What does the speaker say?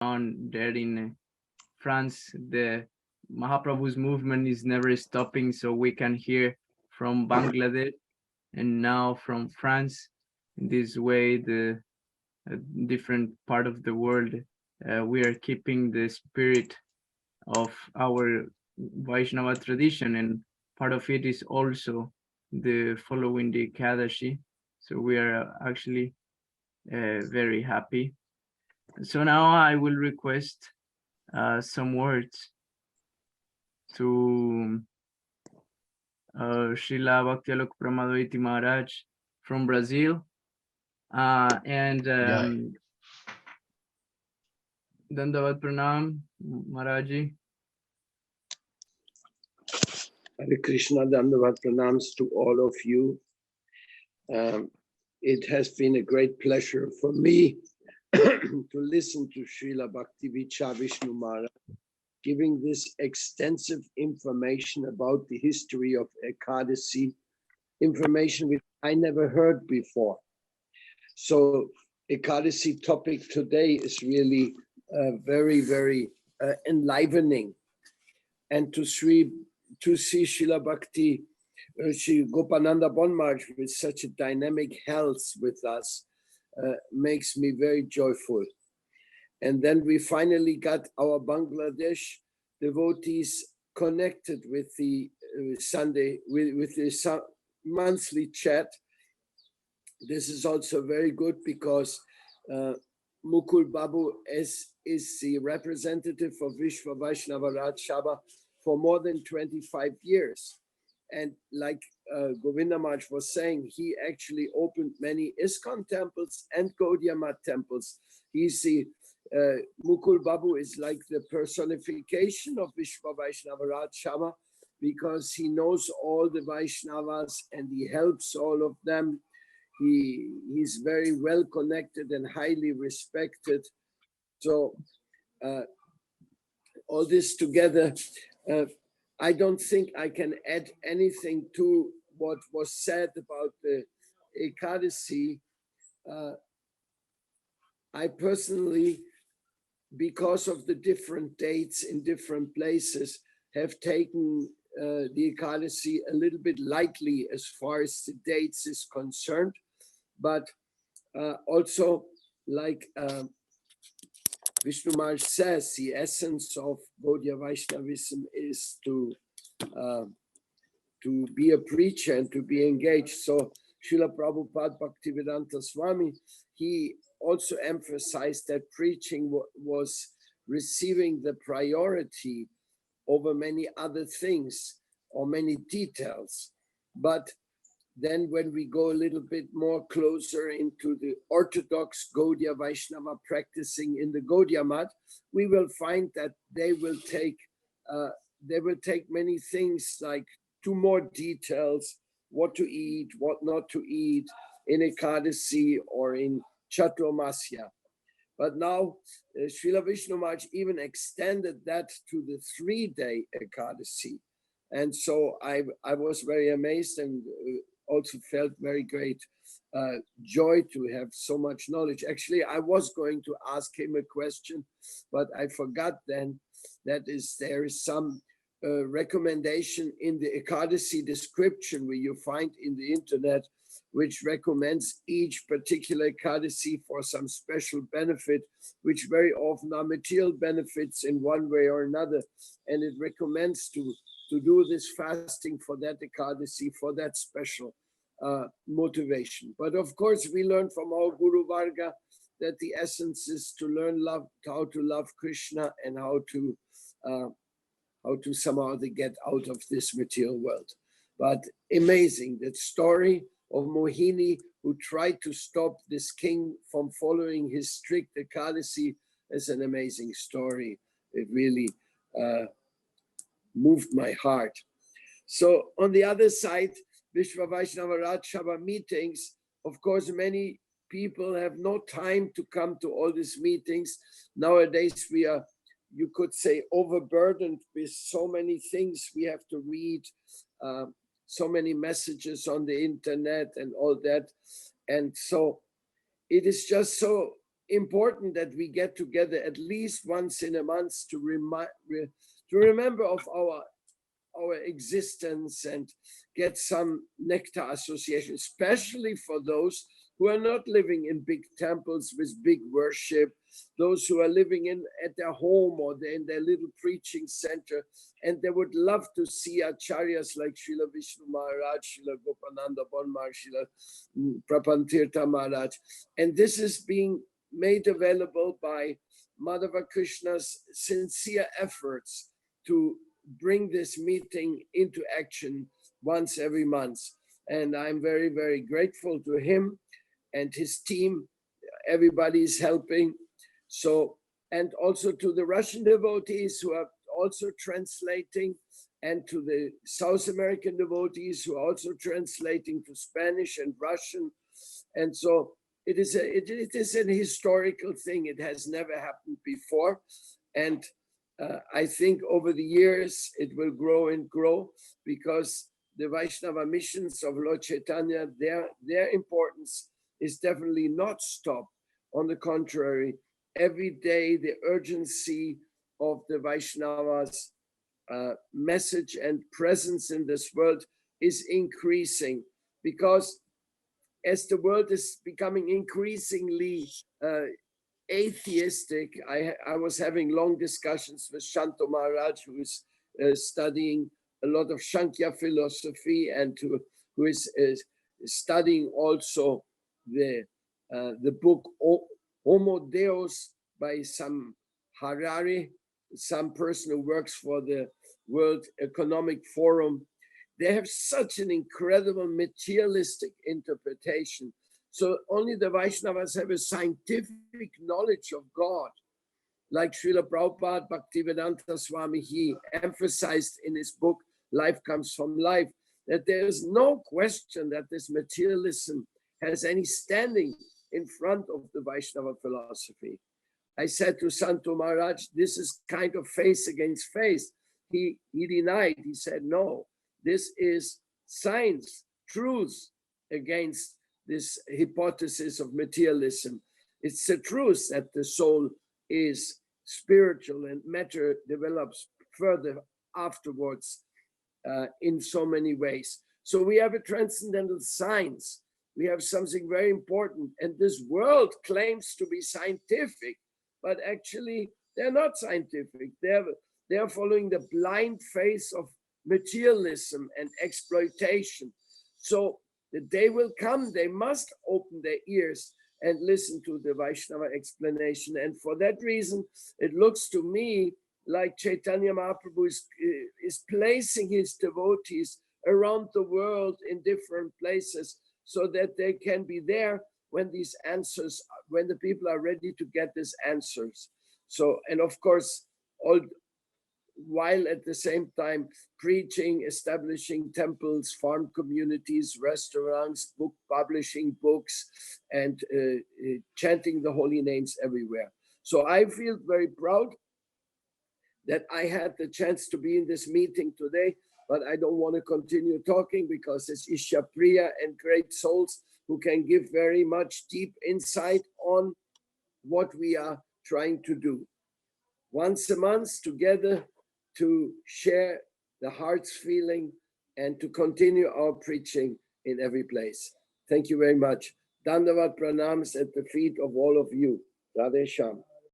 on there in France. The Mahaprabhu's movement is never stopping, so we can hear from Bangladesh and now from France. In this way, the different part of the world, we are keeping the spirit of our Vaishnava tradition, and part of it is also the following the Ekadasi. So we are actually very happy. So now I will request some words to Srila Bhakti Alok Paramadvaiti Maharaj from Brazil. And Dandavat Pranam, Maharaji. Hare Krishna, Dandavat Pranams to all of you. It has been a great pleasure for me to listen to Srila Bhakti Vishnu Maharaj, giving this extensive information about the history of Ekadasi, information which I never heard before. So Ekadasi topic today is really very, very enlivening. And to see Srila Bhakti, Sri Gopananda Bonmarch with such a dynamic health with us makes me very joyful. And then we finally got our Bangladesh devotees connected with the Sunday, with the monthly chat. This is also very good because Mukul Babu is the representative of Vishwa Vaishnava Raj Sabha for more than 25 years. And like Govinda Maharaj was saying, he actually opened many ISKCON temples and Gaudiya Math temples. He's the, Mukul Babu is like the personification of Vishwa Vaishnava Raj Sabha because he knows all the Vaishnavas and he helps all of them. He's very well connected and highly respected. So all this together, I don't think I can add anything to what was said about the Ekadasi. I personally, because of the different dates in different places, have taken the Ekadasi a little bit lightly as far as the dates is concerned. But also, like Vishnu Maharaj says, the essence of Gaudiya Vaishnavism is to be a preacher and to be engaged. So Srila Prabhupada Bhaktivedanta Swami, he also emphasized that preaching was receiving the priority over many other things or many details. But then when we go a little bit more closer into the orthodox Gaudiya Vaishnava practicing in the Gaudiya Math, we will find that they will take many things like to more details, what to eat, what not to eat in Ekadasi or in Chaturmasya. But now Srila Vishnu Maharaj even extended that to the 3-day Ekadasi. And so I was very amazed and also felt very great joy to have so much knowledge. Actually, I was going to ask him a question, but I forgot then that there is some recommendation in the Ekadasi description where you find in the internet, which recommends each particular Ekadasi for some special benefit, which very often are material benefits in one way or another. And it recommends to do this fasting for that Ekadasi, for that special motivation. But of course, we learn from our Guru Varga that the essence is to learn how to love Krishna and how to somehow get out of this material world. But amazing, that story of Mohini who tried to stop this king from following his strict Ekadasi is an amazing story. It really moved my heart. So on the other side, Vishwa Vaishnava Raj Sabha meetings, of course, many people have no time to come to all these meetings. Nowadays, we are, you could say, overburdened with so many things we have to read, so many messages on the internet and all that. And so it is just so important that we get together at least once in a month to remember of our existence and get some nectar association, especially for those who are not living in big temples with big worship, those who are living at their home or in their little preaching center, and they would love to see acharyas like Srila Vishnu Maharaj, Srila Gopananda Bon Maharaj, Srila Prapantirtha Maharaj. And this is being made available by Madhava Krishna's sincere efforts to bring this meeting into action once every month. And I'm very, very grateful to him and his team. Everybody is helping. So, and also to the Russian devotees who are also translating, and to the South American devotees who are also translating to Spanish and Russian. And so it is an historical thing. It has never happened before. And I think over the years it will grow and grow, because the Vaishnava missions of Lord Chaitanya, their importance is definitely not stopped. On the contrary, every day the urgency of the Vaishnavas' message and presence in this world is increasing, because as the world is becoming increasingly atheistic, I was having long discussions with Shanto Maharaj, who is studying a lot of Sankhya philosophy, and who is studying also the book Homo Deus by some Harari, some person who works for the World Economic Forum. They have such an incredible materialistic interpretation. So only the Vaishnavas have a scientific knowledge of God. Like Srila Prabhupada Bhaktivedanta Swami, he emphasized in his book, Life Comes from Life, that there is no question that this materialism has any standing in front of the Vaishnava philosophy. I said to Santo Maharaj, this is kind of face against face. He denied, he said, no, this is science, truth against this hypothesis of materialism. It's the truth that the soul is spiritual and matter develops further afterwards in so many ways. So we have a transcendental science. We have something very important. And this world claims to be scientific, but actually they're not scientific. They're following the blind faith of materialism and exploitation. So the day will come, they must open their ears and listen to the Vaishnava explanation. And for that reason, it looks to me like Chaitanya Mahaprabhu is placing his devotees around the world in different places, so that they can be there when these answers, when the people are ready to get these answers. So, and of course, while at the same time preaching, establishing temples, farm communities, restaurants, book publishing books, and chanting the holy names everywhere. So I feel very proud that I had the chance to be in this meeting today, but I don't want to continue talking, because it's Isha Priya and great souls who can give very much deep insight on what we are trying to do. Once a month together, to share the heart's feeling and to continue our preaching in every place. Thank you very much. Dandavat pranams at the feet of all of you. Radhe Sham.